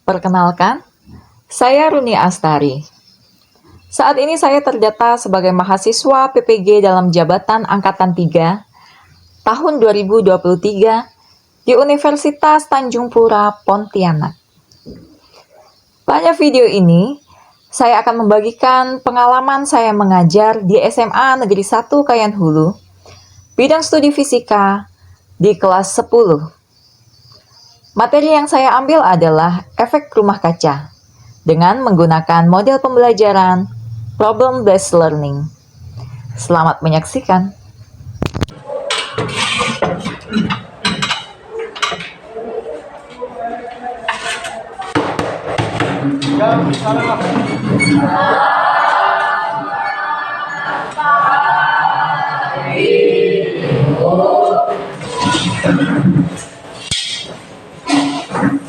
Perkenalkan, saya Runi Astari. Saat ini saya terdata sebagai mahasiswa PPG dalam jabatan Angkatan 3 tahun 2023 di Universitas Tanjung Pura, Pontianak. Pada video ini, saya akan membagikan pengalaman saya mengajar di SMA Negeri 1 Kayan Hulu, bidang studi fisika di kelas 10. Materi yang saya ambil adalah efek rumah kaca dengan menggunakan model pembelajaran problem-based learning. Selamat menyaksikan.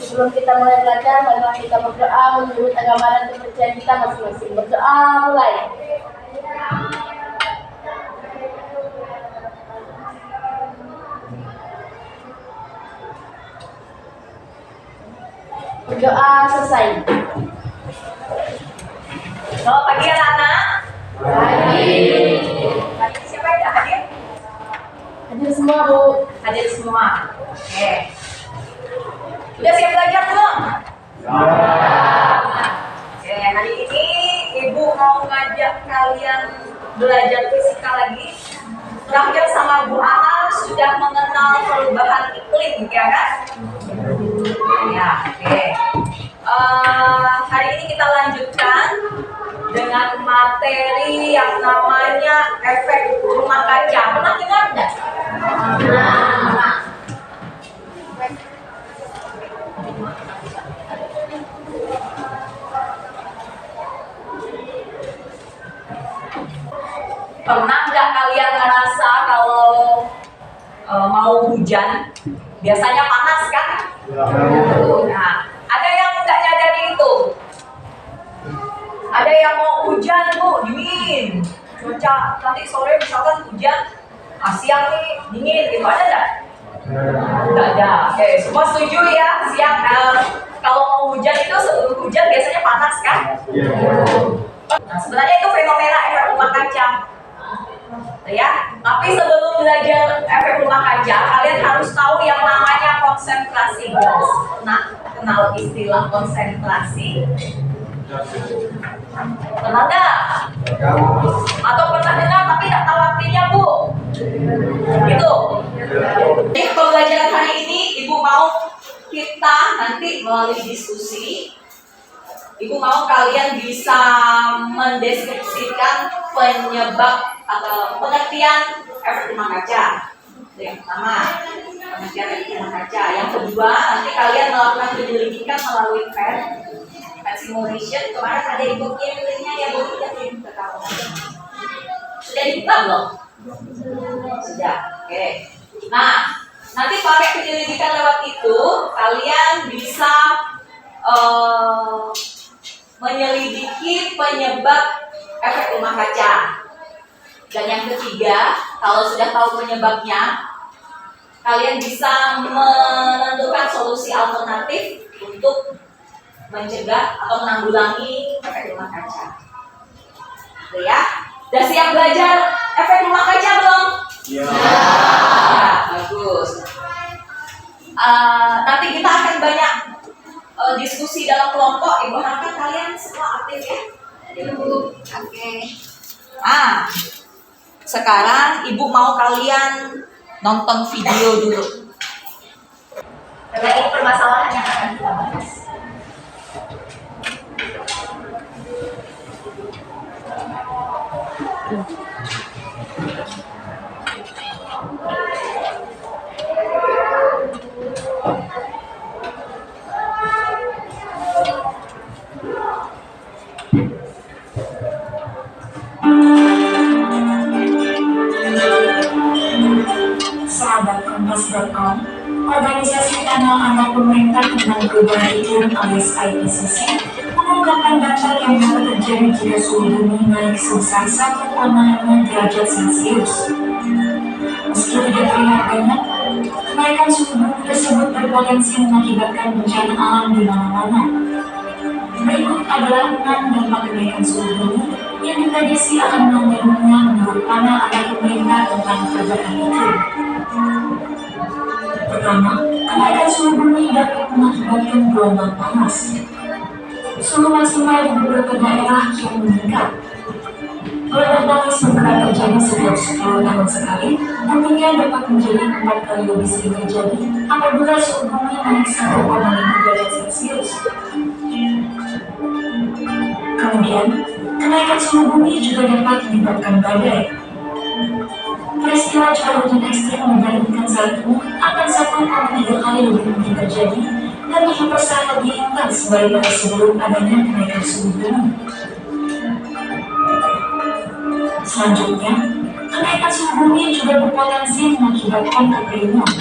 Sebelum kita mulai belajar, marilah kita berdoa menurut agama dan kepercayaan kita masing-masing. Berdoa mulai. Berdoa selesai. Selamat pagi anak-anak. Pagi. Siapa yang tidak hadir? Hadir semua, Bu. Hadir semua. Oke. Udah siap belajar belum? Oke, hari ini Ibu mau ngajak kalian belajar fisika lagi. Terakhir sama Bu Aal sudah mengenal perubahan iklim, ya kan? Ya, oke. Hari ini kita lanjutkan dengan materi yang namanya efek rumah kaca. Pernah dengar nggak? Nah. Pernah nggak kalian ngerasa kalau mau hujan biasanya panas kan? Nah, ada yang nggak nyadari itu. Ada yang mau hujan Bu, dingin. Cuaca nanti sore misalkan hujan, siang nih dingin, gitu ada nggak? Nggak ada. Oke, semua setuju ya? Siang kalau mau hujan itu sebelum hujan biasanya panas kan? Nah, sebenarnya itu fenomena efek rumah kaca. Ya, tapi sebelum belajar efek rumah kaca, kalian harus tahu yang namanya konsentrasi gas. Nah, kenal istilah konsentrasi? Pernah nggak? Atau pernah dengar tapi nggak tahu artinya, Bu? Gitu. Jadi pembelajaran hari ini, Ibu mau kita nanti melalui diskusi. Ibu mau kalian bisa mendeskripsikan penyebab atau pengertian efek rumah kaca. Itu yang pertama, pengertian efek rumah kaca. Yang kedua, nanti kalian melakukan penyelidikan melalui PET simulation. Kemarin ada Ibu kirimnya ya, Bu, kita kirim ke kamu. Sudah dibuka belum? Sudah. Oke. Nah, nanti pakai penyelidikan lewat itu, kalian bisa menyelidiki penyebab efek rumah kaca. Dan yang ketiga, kalau sudah tahu penyebabnya, kalian bisa menentukan solusi alternatif untuk mencegah atau menanggulangi efek rumah kaca. Oke ya? Udah siap belajar efek rumah kaca belum? Ya, bagus. Nanti kita akan banyak diskusi dalam kelompok. Ibu harapkan kalian semua aktif ya. Oke. Sekarang Ibu mau kalian nonton video dulu. Karena ini permasalahan yang akan kita bahas. Sahabat Kompas.com, organisasi kanal anak pemerintah tentang perubahan iklim alias IPCC mengungkapkan data yang dapat terjadi jika suhu bumi naik sebesar 1,5 derajat Celcius. Meski tidak terlihat banyak, kenaikan suhu bumi tersebut berpotensi mengakibatkan bencana alam di mana-mana. Berikut adalah 6 dampak kenaikan suhu bumi yang diprediksi akan melanda dunia menurut panel ahli pemerintah tentang perubahan iklim. Pertama, kenaikan suhu bumi dapat mengakibatkan gelombang panas. Suhu maksimal di beberapa daerah kian meningkat. Gelombang panas yang kerap terjadi setiap 10 tahun sekali, nantinya dapat menjadi 4 kali lebih sering terjadi apabila suhu bumi naik 1,5 derajat Celcius. Kemudian, kenaikan suhu bumi juga dapat menyebabkan badai. Peristiwa curah hujan ekstrim dibandingkan saat ini akan 1,3 kali lebih mungkin terjadi dan 7% lebih intens daripada sebelum adanya kenaikan suhu bumi. Selanjutnya, kenaikan suhu bumi juga berpotensi mengakibatkan kekeringan.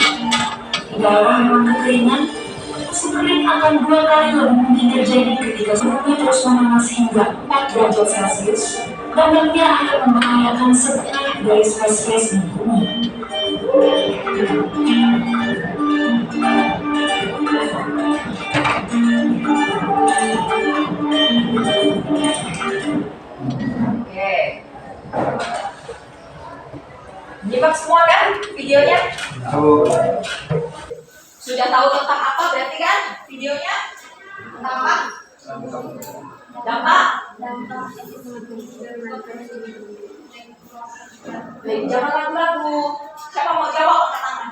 Di daerah yang kekeringan, musim kering akan 2 kali lebih mungkin terjadi ketika suhu bumi terus memanas hingga 4 derajat Celcius dan nantinya akan membahayakan setengah dari spesies di bumi. Oke. Nyimak semua kan videonya? Sudah tahu tentang apa berarti kan videonya? Tentang apa? Dampak? Baik, jangan ragu-ragu. Siapa mau jawab angkat tangan?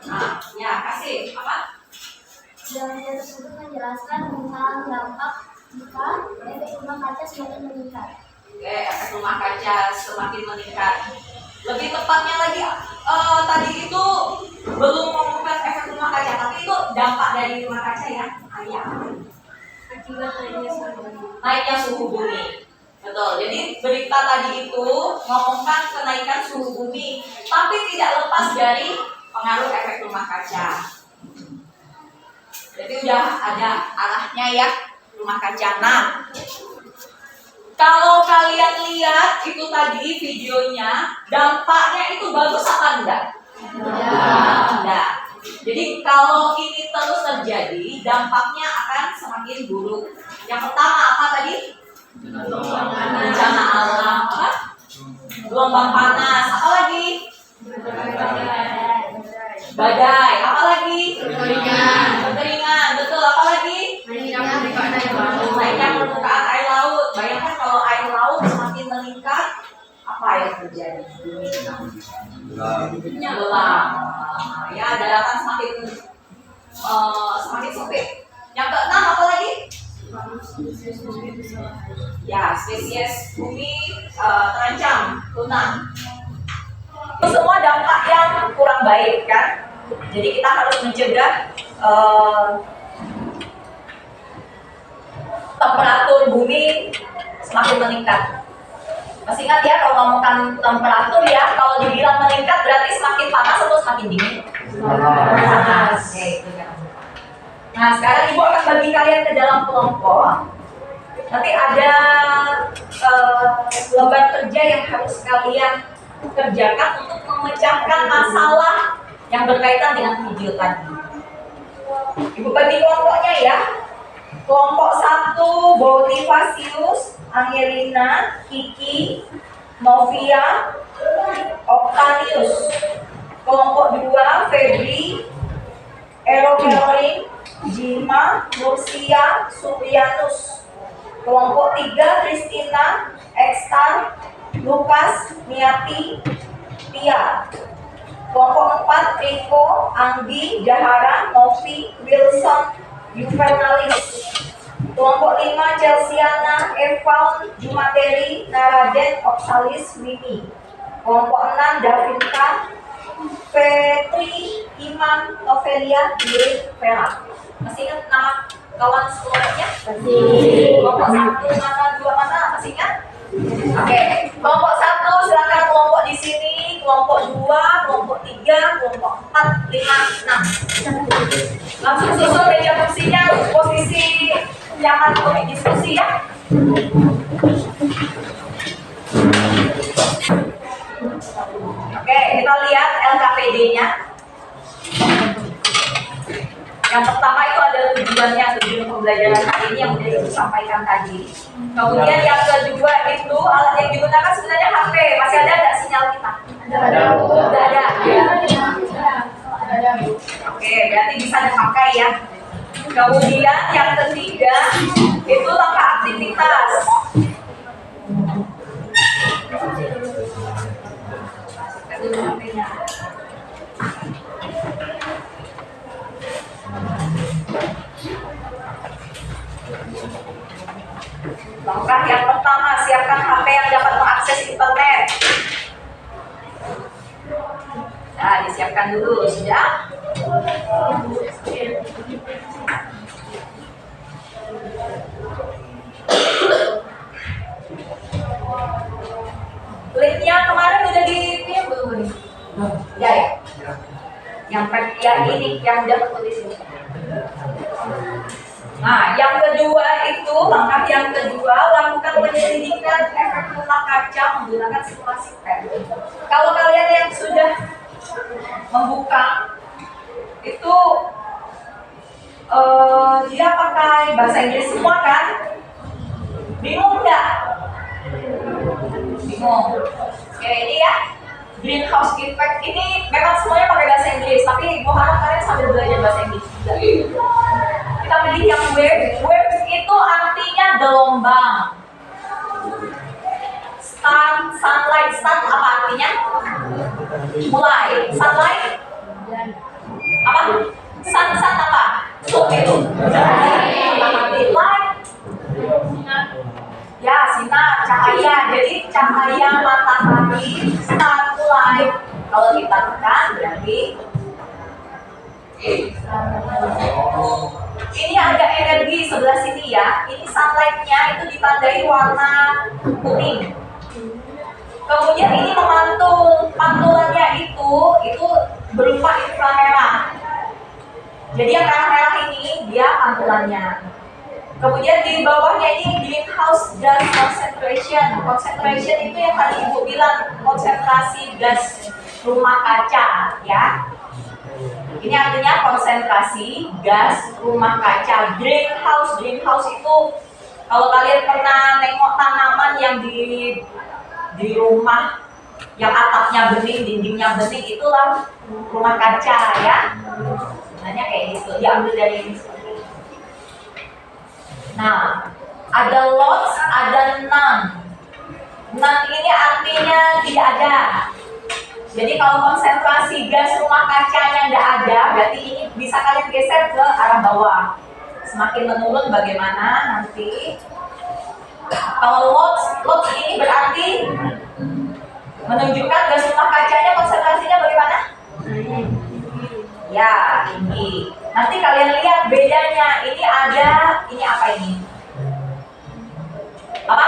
Nah, ya kasih apa? Jawabannya tersebut menjelaskan tentang dampak jika efek rumah kaca semakin meningkat. Oke, efek rumah kaca semakin meningkat. Lebih tepatnya lagi, tadi itu belum ngomongkan efek rumah kaca, tapi itu dampak dari rumah kaca ya. Ayah. Akibat Naiknya suhu bumi. Betul. Jadi berita tadi itu ngomongkan kenaikan suhu bumi, tapi tidak lepas dari pengaruh efek rumah kaca. Jadi udah ada arahnya ya rumah kaca. Nah, kalau kalian lihat itu tadi videonya, dampaknya itu bagus apa enggak? Enggak. Jadi kalau ini terus terjadi, dampaknya akan semakin buruk. Yang pertama apa tadi? Bencana alam, apa? Gelombang panas, apa lagi? Badai, apa lagi? Kekeringan, betul, apa lagi? Naiknya permukaan air laut. Bayangkan kalau air laut semakin meningkat, apa yang terjadi? Tenggelam. Ya, daratan semakin sempit. Yang keenam apa lagi? Ya, spesies bumi terancam punah. Itu semua dampak yang kurang baik kan. Jadi kita harus mencegah temperatur bumi semakin meningkat. Masih ingat ya kalau ngomongkan temperatur ya, kalau dibilang meningkat berarti semakin panas atau semakin dingin? Panas. Oke, itu jangan lupa. Nah, sekarang Ibu akan bagi kalian ke dalam kelompok. Nanti ada lembar kerja yang harus kalian kerjakan untuk memecahkan masalah yang berkaitan dengan video tadi. Ibu bagi kelompoknya ya. Kelompok 1 Bonifacius, Angelina, Kiki, Novia, Octavius. Kelompok 2 Febri, Erokelin, Jima, Nursia, Suprianus. Kelompok 3 Kristina, Ekstar, Lukas, Niati, Tia. Kelompok 4 Riko, Anggi, Jahara, Novi, Wilson, Juvenalis. Kelompok 5 Chelsiana, Evan, Jumateri, Naraden, Oksalis, Mimi. Kelompok 6 Davinka, Petri, Imam, Novelia, Diri, Vera. Masih ingat nama kawan sekelompoknya? Kelompok 1 mana, 2 mana? Masih ingat? Oke, kelompok 1 silakan kelompok di sini, kelompok 2, kelompok 3, kelompok 4, 5, 6. Langsung susun meja kursinya, posisi nyaman untuk diskusi ya. Oke, kita lihat LKPD-nya. Yang pertama itu adalah tujuannya, tujuan pembelajaran hari ini yang sudah Ibu sampaikan tadi. Kemudian yang kedua itu alat yang digunakan sebenarnya HP. Masih ada nggak sinyal kita? Sudah ada. Oke, berarti bisa dipakai ya. Kemudian yang ketiga itu langkah aktivitas. Langkah yang pertama, siapkan HP yang dapat mengakses internet. Nah, disiapkan dulu, sudah? Linknya kemarin udah di-view belum? Ya, ya. Yang ini, yang udah tertulis ini. Nah, yang kedua itu, langkah yang kedua, lakukan penyelidikan efek rumah kaca menggunakan simulasi PET. Kalau kalian yang sudah membuka, itu dia pakai bahasa Inggris semua kan? Bingung nggak? Bingung. Oke, ini ya, greenhouse effect ini memang semuanya pakai bahasa Inggris, tapi gue harap kalian sambil belajar bahasa Inggris juga. Kita pilih yang wave. Wave itu artinya gelombang. Sunlight, sun apa artinya? Mulai. Sunlight apa? Sun apa? Sun itu. Light. Ya, sinar, cahaya. Jadi cahaya matahari start mulai. Kalau kita tekan berarti ini ada energi sebelah sini ya. Ini sunlight-nya itu ditandai warna kuning. Kemudian ini memantul. Pantulannya itu berupa inframerah. Jadi yang merah-merah ini dia pantulannya. Kemudian di bawahnya ini greenhouse gas concentration. Concentration itu yang tadi Ibu bilang, konsentrasi gas rumah kaca ya. Ini artinya konsentrasi gas rumah kaca. Greenhouse itu kalau kalian pernah nengok tanaman yang di rumah yang atapnya bening, dindingnya bening, itulah rumah kaca ya. Sebenarnya kayak gitu, diambil dari ini. Nah, ada lots, ada none. None ini artinya tidak ada. Jadi kalau konsentrasi gas rumah kacanya tidak ada, berarti ini bisa kalian geser ke arah bawah. Semakin menurun bagaimana nanti. Kalau lots ini berarti menunjukkan gas rumah kacanya konsentrasinya bagaimana? Ya, tinggi. Nanti kalian lihat bedanya. Ini ada, ini apa ini? Apa?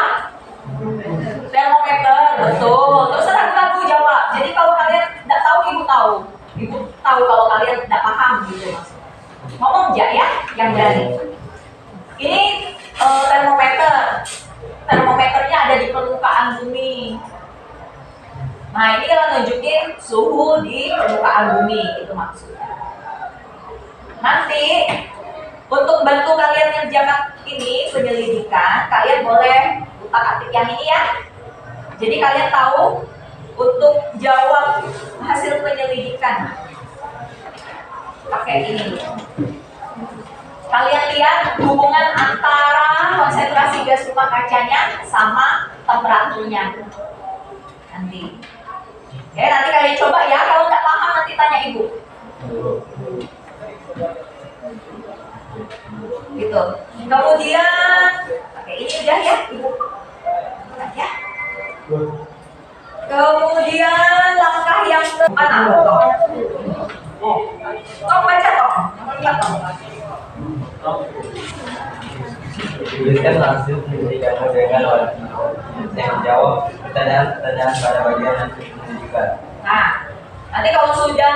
Termometer, betul. Terus ragu-ragu jawab. Jadi kalau kalian tidak tahu, Ibu tahu. Ibu tahu kalau kalian tidak paham gitu. Ngomong aja ya, yang berani. Ini termometer. Termometernya ada di permukaan bumi. Nah, ini kalau nunjukin suhu di permukaan bumi, itu maksudnya. Nanti untuk bantu kalian ngerjakan ini penyelidikan, kalian boleh utak-atik yang ini ya. Jadi kalian tahu untuk jawab hasil penyelidikan pakai ini. Kalian lihat hubungan antara konsentrasi gas rumah kacanya sama temperaturnya. Nanti. Oke, nanti kalian coba ya. Kalau nggak paham nanti tanya Ibu. Gitu. Kemudian, oke, ini udah ya Ibu. Ya. Kemudian langkah yang ke mana? Tong baca tong. Lihat tong. Tuliskan langsung pendidikanmu dengan orang yang menjawab pertanyaan-pertanyaan pada bagian hasil pendidikan. Nah, nanti kalau sudah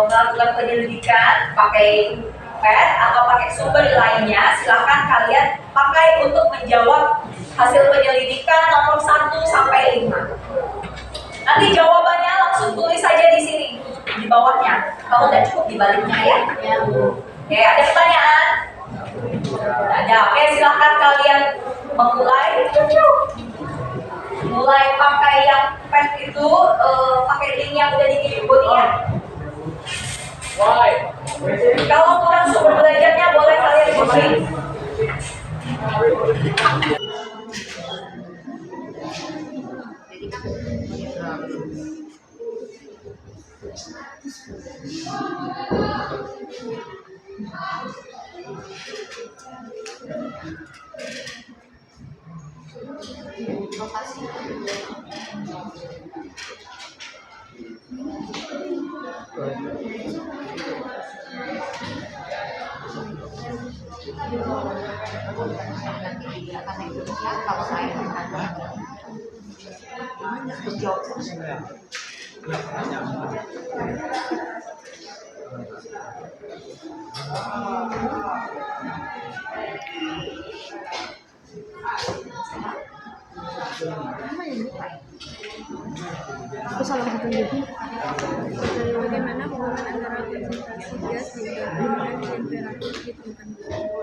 melakukan penyelidikan pakai pet atau pakai sumber lainnya, silakan kalian pakai untuk menjawab hasil penyelidikan nomor 1 sampai 5. Nanti jawabannya langsung tulis saja di sini, di bawahnya. Kalau tidak cukup dibaliknya ya. Oke, ada pertanyaan? Ada. Oke, silahkan kalian memulai. Mulai pakai yang pet itu, pakai link yang udah dikirim ya. Kalau kurang sumber belajarnya boleh kalian cari. Aku salah satu jadi bagaimana hubungan antara konsentrasi gas di udara dan temperatur di permukaan bumi.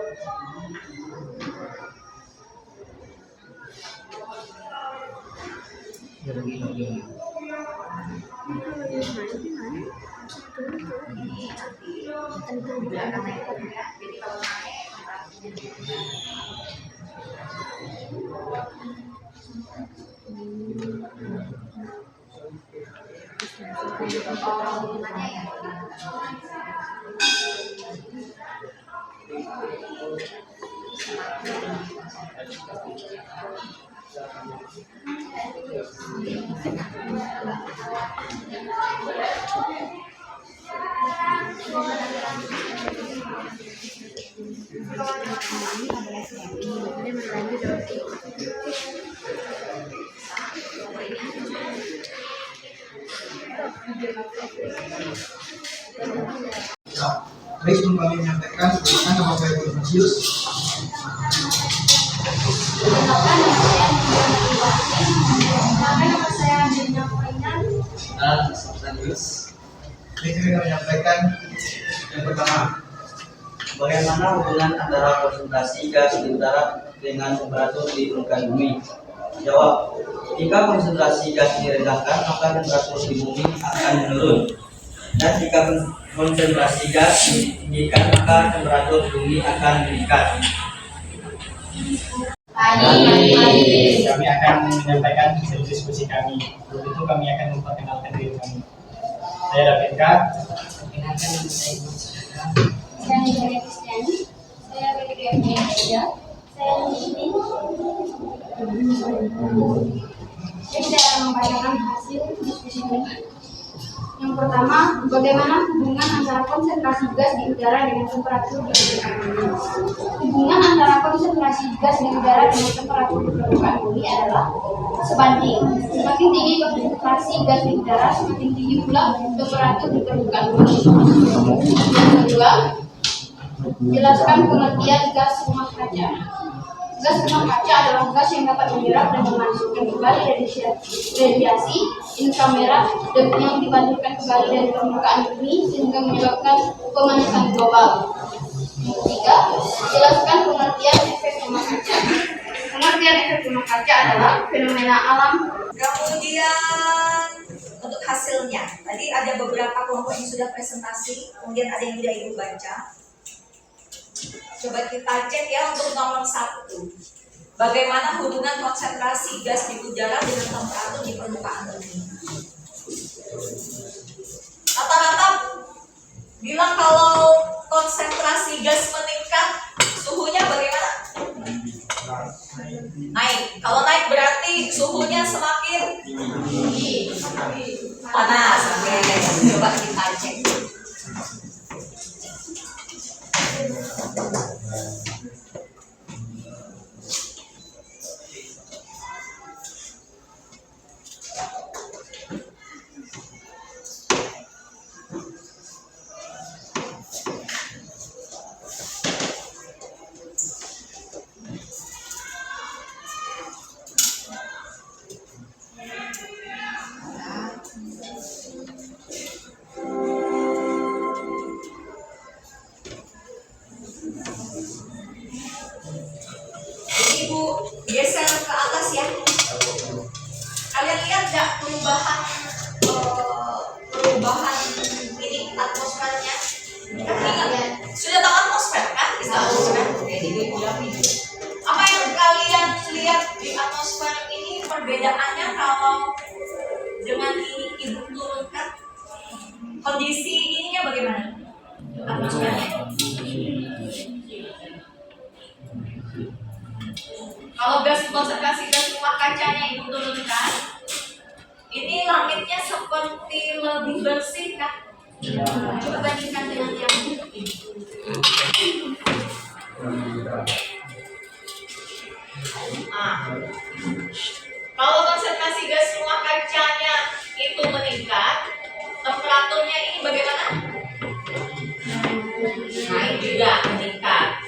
Baik, sebelum kami menyampaikan, silakan nama saya Bonasius. Baik, kami akan menyampaikan yang pertama. Bagaimana hubungan antara konsentrasi gas di udara dengan temperatur di permukaan bumi? Jawab. Jika konsentrasi gas direndahkan, maka temperatur di bumi akan menurun. Dan jika konsentrasi gas ditinggikan, maka temperatur bumi akan meningkat. Kami akan menyampaikan hasil diskusi kami. Untuk itu kami akan memperkenalkan diri kami. Saya Davidka. Perkenalkan nama saya Ibu Sadaka. Saya Nidaya Kristiani. Saya Fitria Media. Saya Nismin. Jadi saya akan membacakan hasil diskusi kami. Yang pertama, bagaimana hubungan antara konsentrasi gas di udara dengan temperatur di permukaan bumi? Hubungan antara konsentrasi gas di udara dengan temperatur di permukaan bumi adalah sebanding. Semakin tinggi konsentrasi gas di udara, semakin tinggi pula temperatur di permukaan bumi. Yang kedua, jelaskan pengertian gas rumah kaca. Gas rumah kaca adalah gas yang dapat menyerap dan memasukkan kembali radiasi inframerah dan yang dipancarkan kembali dari permukaan bumi sehingga menyebabkan pemanasan global. Yang ketiga, jelaskan pengertian efek rumah kaca. Pengertian efek rumah kaca adalah fenomena alam. Kemudian untuk hasilnya, tadi ada beberapa kelompok yang sudah presentasi, kemudian ada yang sudah ibu baca. Coba kita cek ya untuk nomor 1. Bagaimana hubungan konsentrasi gas di udara dengan temperatur di permukaan bumi? Rata-rata bilang kalau konsentrasi gas meningkat, suhunya bagaimana? Naik. Kalau naik berarti suhunya semakin panas. Oke, coba kita cek. Jadi Ibu geser ke atas ya. Kalian lihat nggak perubahan ini atmosfernya? Kan ingat sudah tahu atmosfer kan? Istilah atmosfer. Jadi Ibu jelasin. Apa yang kalian lihat di atmosfer ini perbedaannya kalau dengan ini Ibu turunkan? Kondisi ininya bagaimana? Atmosfernya. Kalau konsentrasi gas rumah kacanya Ibu turunkan, ini langitnya seperti lebih bersih kan? Coba bandingkan dengan yang ini. Kalau konsentrasi gas rumah kacanya itu meningkat, temperaturnya ini bagaimana? Naik juga, meningkat.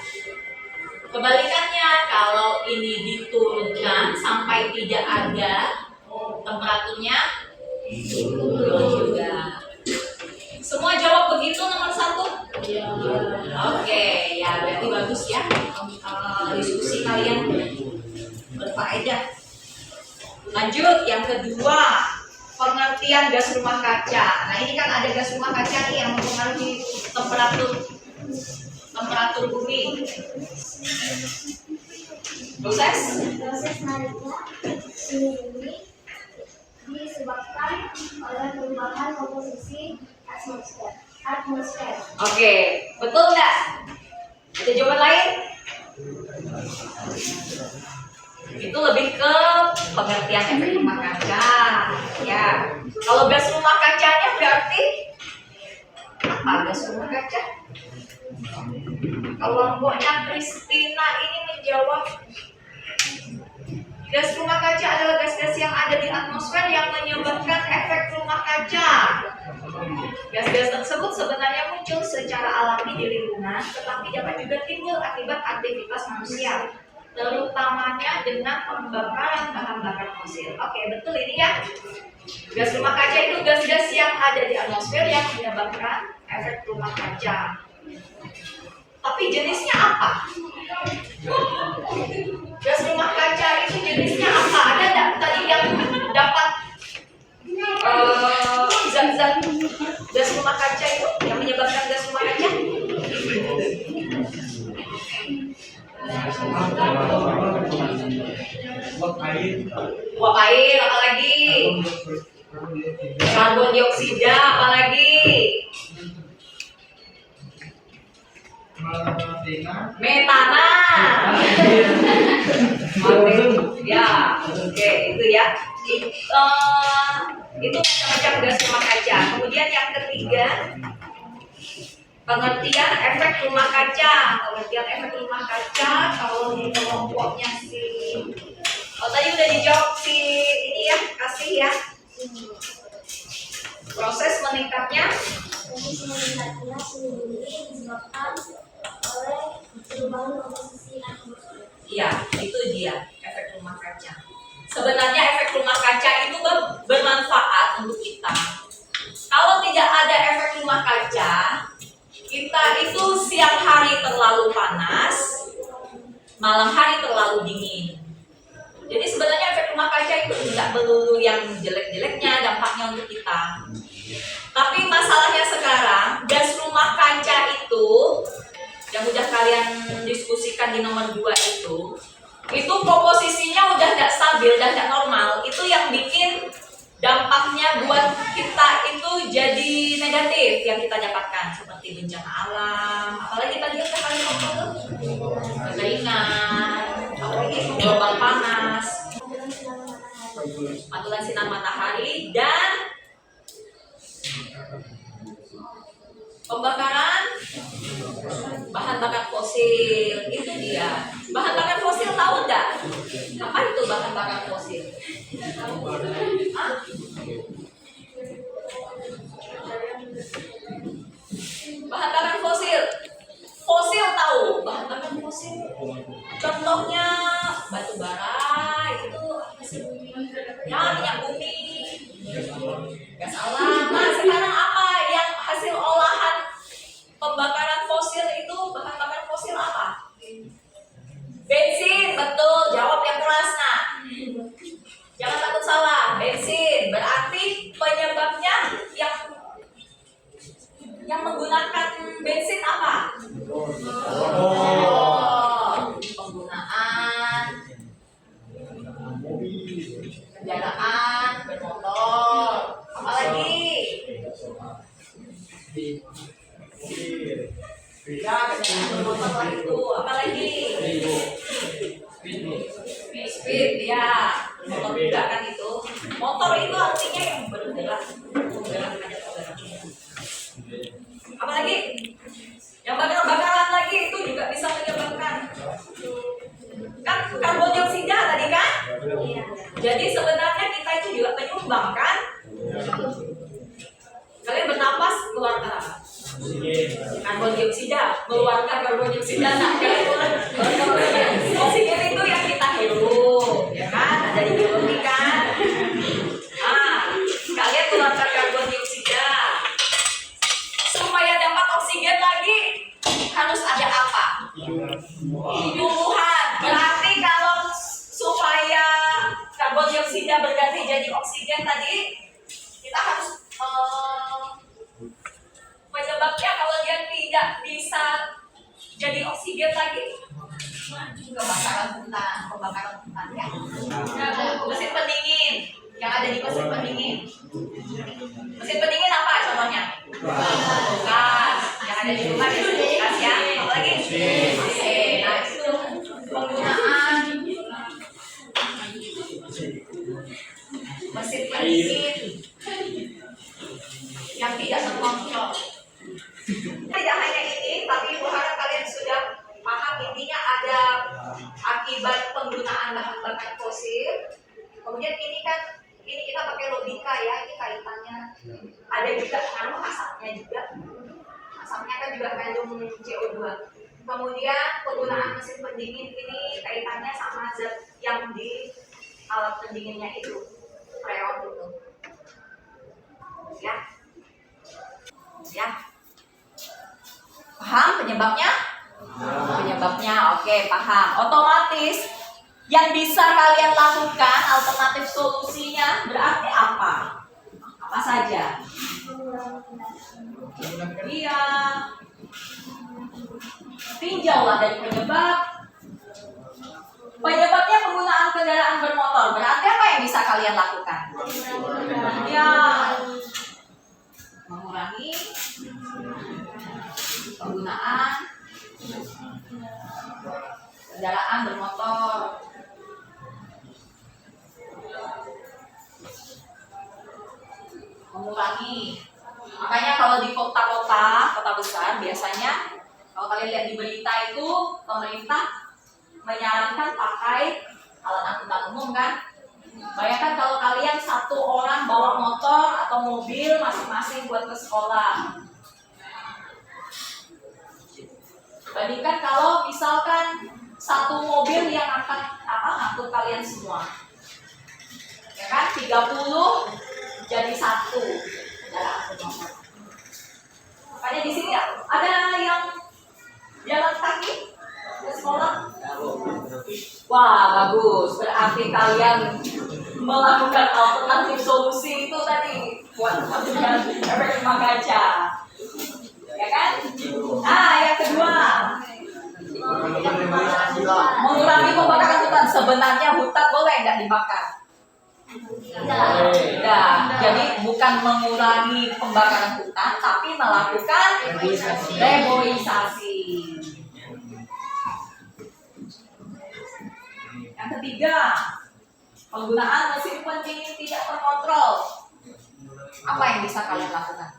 Kebalikannya, kalau ini diturunkan sampai tidak ada, temperaturnya turun juga. Semua jawab begitu nomor 1? Iya. Oke, ya berarti bagus ya. Diskusi kalian berfaedah. Lanjut, yang kedua, pengertian gas rumah kaca. Nah ini kan ada gas rumah kaca nih yang mempengaruhi temperatur bumi. Proses naiknya suhu bumi disebabkan oleh perubahan komposisi atmosfer. Oke, betul nggak? Ada jawaban lain? Itu lebih ke pengertian efek rumah kaca. Ya, kalau gas rumah kacanya berarti apa gas rumah kaca? Kelompoknya Kristina ini menjawab, gas rumah kaca adalah gas-gas yang ada di atmosfer yang menyebabkan efek rumah kaca. Gas-gas tersebut sebenarnya muncul secara alami di lingkungan, tetapi dapat juga timbul akibat aktivitas manusia, terutamanya dengan pembakaran bahan bakar fosil. Oke, betul ini ya. Gas rumah kaca itu gas-gas yang ada di atmosfer yang menyebabkan efek rumah kaca. Tapi jenisnya apa? Gas rumah kaca itu jenisnya apa? Ada nggak tadi yang dapat zat-zat gas rumah kaca itu yang menyebabkan gas rumah kaca? Uap air, apalagi? Karbon dioksida, apalagi? Metana. Ya, oke, itu ya. Itu macam-macam gas rumah kaca. Kemudian yang ketiga, pengertian efek rumah kaca. Pengertian efek rumah kaca kalau di kelompoknya tadi udah dijawab ini ya, kasih ya. Proses meningkatnya suhu bumi disebabkan oleh perubahan komposisi atmosfer. iya, itu dia efek rumah kaca. Sebenarnya efek rumah kaca itu bermanfaat untuk kita. Kalau tidak ada efek rumah kaca, kita itu siang hari terlalu panas, malam hari terlalu dingin. Jadi sebenarnya efek rumah kaca itu tidak melulu yang jelek-jeleknya dampaknya untuk kita. Tapi masalahnya sekarang, gas rumah kaca itu yang udah kalian diskusikan di nomor 2 itu komposisinya udah tidak stabil, udah tidak normal. Itu yang bikin dampaknya buat kita itu jadi negatif yang kita dapatkan, seperti bencana alam, apalagi tadi yang kalian ngomong kekeringan, apalagi gelombang panas, pantulan sinar matahari, dan pembakaran bahan bakar fosil. Itu dia. Bahan bakar fosil tahu nggak? Apa itu bahan bakar fosil? Hah? Bahan bakar fosil. Fosil tahu bahan bakar fosil. Contohnya batu bara itu apa sih? Ya, minyak bumi, gas alam. Nah, sekarang apa yang hasil olahan pembakaran fosil itu, bahan bakar fosil itu. Apa lagi? Speed, ya. Motor juga kan itu. Motor itu artinya yang bergerak. Apa lagi? Yang bakar-bakaran lagi itu juga bisa menyebabkan. Kan karbon dioksida tadi kan? Jadi sebenarnya kita itu juga penyumbang kan? Kalian bernapas keluarkan apa? Karbon dioksida, mengeluarkan karbon dioksida. Nah, kalian keluarkan oksigen itu yang kita hirup, ya kan? Ada di biologi kan? Kalian keluarkan karbon dioksida. Supaya dapat oksigen lagi harus ada apa? Tumbuhan. Berarti kalau supaya karbon dioksida berganti jadi oksigen tadi, kita harus penyebabnya kalau dia tidak bisa jadi oksigen lagi, pembakaran hutan ya. Mesin pendingin yang ada di mesin pendingin. Mesin pendingin apa contohnya? Gas. Yang ada di rumah itu gas ya. Apa lagi? AC. Nah itu penggunaan mesin pendingin yang tidak terkontrol. Tidak hanya ini, tapi Ibu harap kalian sudah paham intinya ada akibat penggunaan bahan bakar fosil. Kemudian ini kita pakai logika ya, ini kaitannya. Ada juga pengaruh asapnya juga. Asapnya kan juga kandung CO2. Kemudian penggunaan mesin pendingin ini kaitannya sama zat yang di alat pendinginnya itu, freon itu. Ya. Paham penyebabnya? Penyebabnya, oke, paham. Otomatis yang bisa kalian lakukan alternatif solusinya berarti apa? Apa saja? Iya. Tinjaulah dari penyebab. Penyebabnya penggunaan kendaraan bermotor. Berarti apa yang bisa kalian lakukan? Ya. Mengurangi penggunaan kendaraan bermotor. Mengurangi. Makanya kalau di kota besar biasanya kalau kalian lihat di berita itu pemerintah menyarankan pakai alat angkutan umum kan. Bayangkan kalau kalian satu orang bawa motor atau mobil masing-masing buat ke sekolah. Bandingkan kalau misalkan satu mobil yang akan ngangkut kalian semua. Ya kan 30 jadi 1 kendaraan bermotor. Makanya di sini ada yang jalan kaki ke sekolah. Wah, bagus. Berarti kalian melakukan alternatif solusi itu tadi buat efek rumah kaca. Ya kan? Nah, yang kedua, mengurangi pembakaran hutan. Sebenarnya hutan boleh nggak dibakar? Tidak. Jadi bukan mengurangi pembakaran hutan, tapi melakukan reboisasi. Yang ketiga, penggunaan mesin pendingin tidak terkontrol. Apa yang bisa kalian lakukan?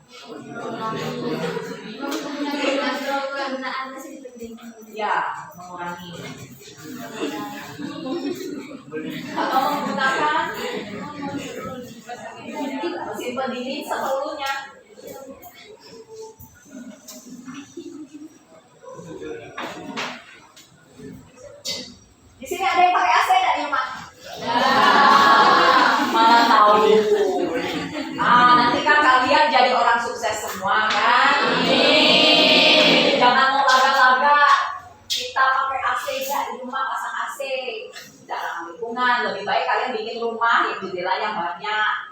Penggunaan mesin pendingin. Ya, mengurangi. Atau menggunakan mesin pendingin seperlunya. Di sini ada yang pakai AC nggak di rumah? Mana tahu. Nanti kan kalian jadi orang sukses semua kan? Jangan mau laga-laga. Kita pakai AC nggak di rumah, pasang AC. Dalam lingkungan lebih baik kalian bikin rumah yang jendelanya banyak.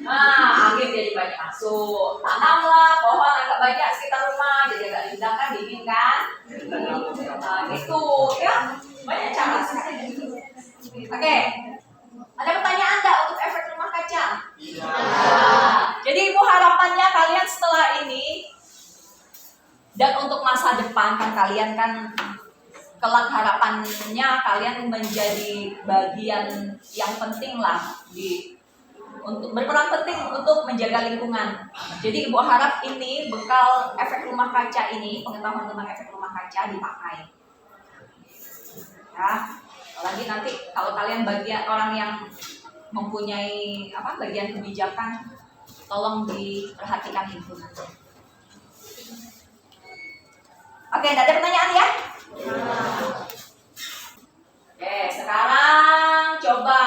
Angin jadi banyak masuk. Tanamlah pohon agak banyak sekitar rumah, jadi agak rindang kan, dingin kan? Gitu ya, banyak cara sekali. Oke, ada pertanyaan nggak untuk efek rumah kaca? Jadi ibu harapannya kalian setelah ini dan untuk masa depan depan kan kalian kan kelak harapannya kalian menjadi bagian yang penting lah untuk berperan penting untuk menjaga lingkungan. Jadi Ibu harap ini bekal efek rumah kaca ini, pengetahuan tentang efek rumah kaca dipakai. Ya, apalagi nanti kalau kalian bagian orang yang mempunyai bagian kebijakan, tolong diperhatikan lingkungan. Oke, tidak ada pertanyaan ya? Oke, sekarang coba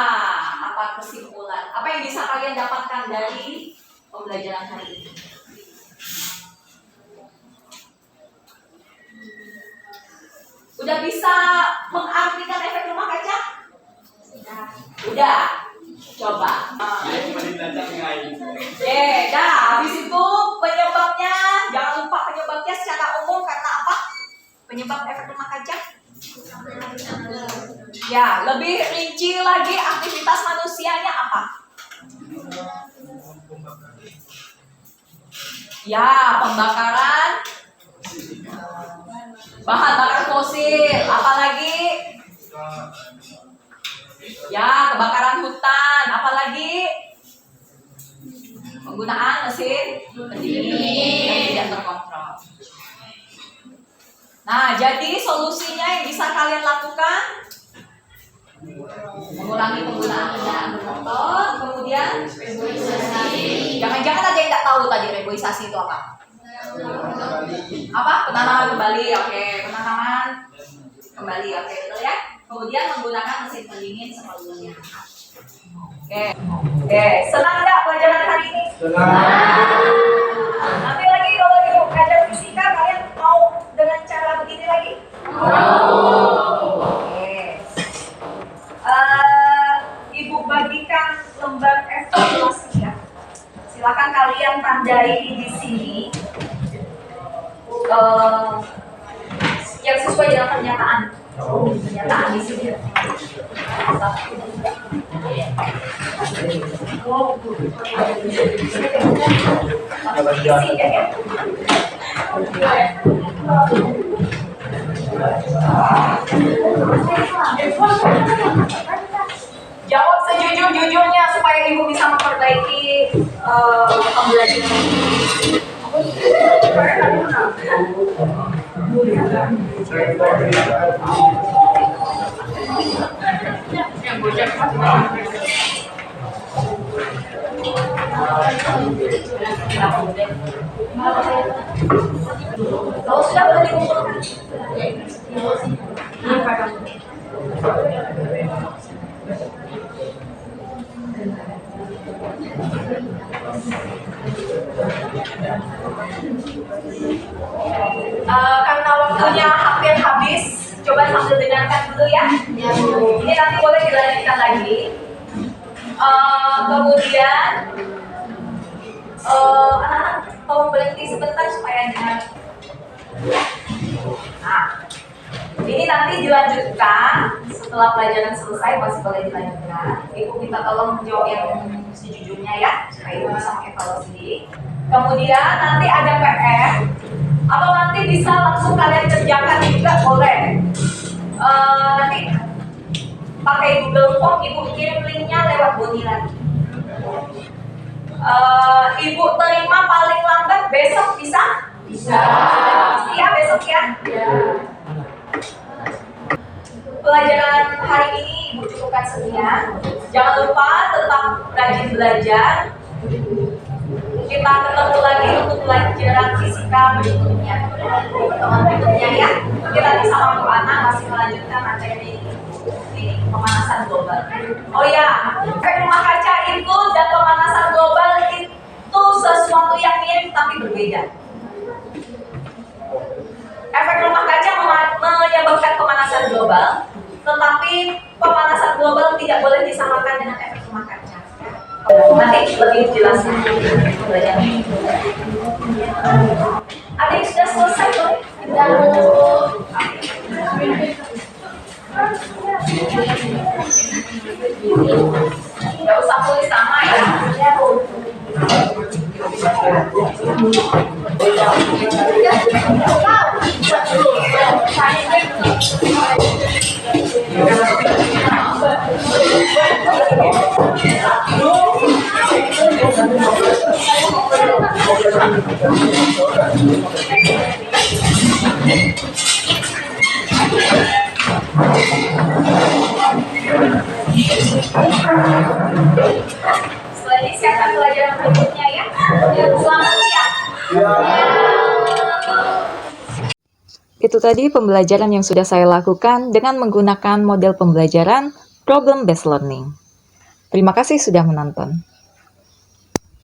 apa kesimpulan? Apa yang bisa kalian dapatkan dari pembelajaran hari ini? Udah bisa mengartikan efek rumah kaca? Udah. Coba. Dah. Habis itu penyebabnya, jangan lupa penyebabnya secara umum karena apa? Penyebab efek rumah kaca? Ya, lebih rinci lagi aktivitas manusianya apa? Ya, pembakaran bahan bakar fosil, apalagi? Ya, kebakaran hutan, apalagi? Penggunaan mesin pendingin yang tidak terkontrol. Nah, jadi solusinya yang bisa kalian lakukan, mengurangi penggunaan kendaraan bermotor, kemudian jangan-jangan ada yang tidak tahu tadi reboisasi itu apa? Penanaman kembali, oke, penanaman kembali, oke, betul ya? Kemudian menggunakan mesin pendingin seperlunya. Oke, senang nggak pelajaran hari ini? Nanti lagi kalau ibu ngajar fisika, kalian mau dengan cara begini lagi? Oke. Ibu bagikan lembar evaluasi ya. Silakan kalian tandai di sini yang sesuai dengan pernyataan. Pernyataan di sini. Jawab sejujur-jujurnya supaya ibu bisa memperbaiki pembelajaran. Kalau sudah boleh dikumpulkan. Karena waktunya hampir habis, coba sambil dengarkan dulu ya. Ini nanti boleh dilanjutkan lagi. Kemudian anak-anak tolong berhenti sebentar supaya dengar. Nah, ini nanti dilanjutkan setelah pelajaran selesai, masih boleh dilanjutkan. Ibu minta tolong menjawab yang sejujurnya ya, supaya ibu bisa mengevaluasi diri. Kemudian nanti ada PR, atau nanti bisa langsung kalian kerjakan juga boleh. Nanti pakai Google Form, ibu kirim linknya lewat Boni lagi. Ibu terima paling lambat besok bisa? Bisa. Pasti ya besok ya? Iya. Pelajaran hari ini ibu cukupkan sekian. Jangan lupa tetap rajin belajar. Kita ketemu lagi untuk pelajaran fisika berikutnya. Pertemuan berikutnya ya. Kita bisa waktu anak masih melanjutkan materi ini pemanasan global. Oh ya, efek rumah kaca itu dan pemanasan global itu sesuatu yang mirip tapi berbeda. Efek rumah kaca menyebabkan pemanasan global, tetapi pemanasan global tidak boleh disamakan dengan efek rumah kaca. Nanti lebih jelas. Ada yang sudah selesai tuh? Nggak usah tulis sama ya. Setelah ini siapkan pelajaran berikutnya ya. Selamat siang. Itu tadi pembelajaran yang sudah saya lakukan dengan menggunakan model pembelajaran problem based learning. Terima kasih sudah menonton.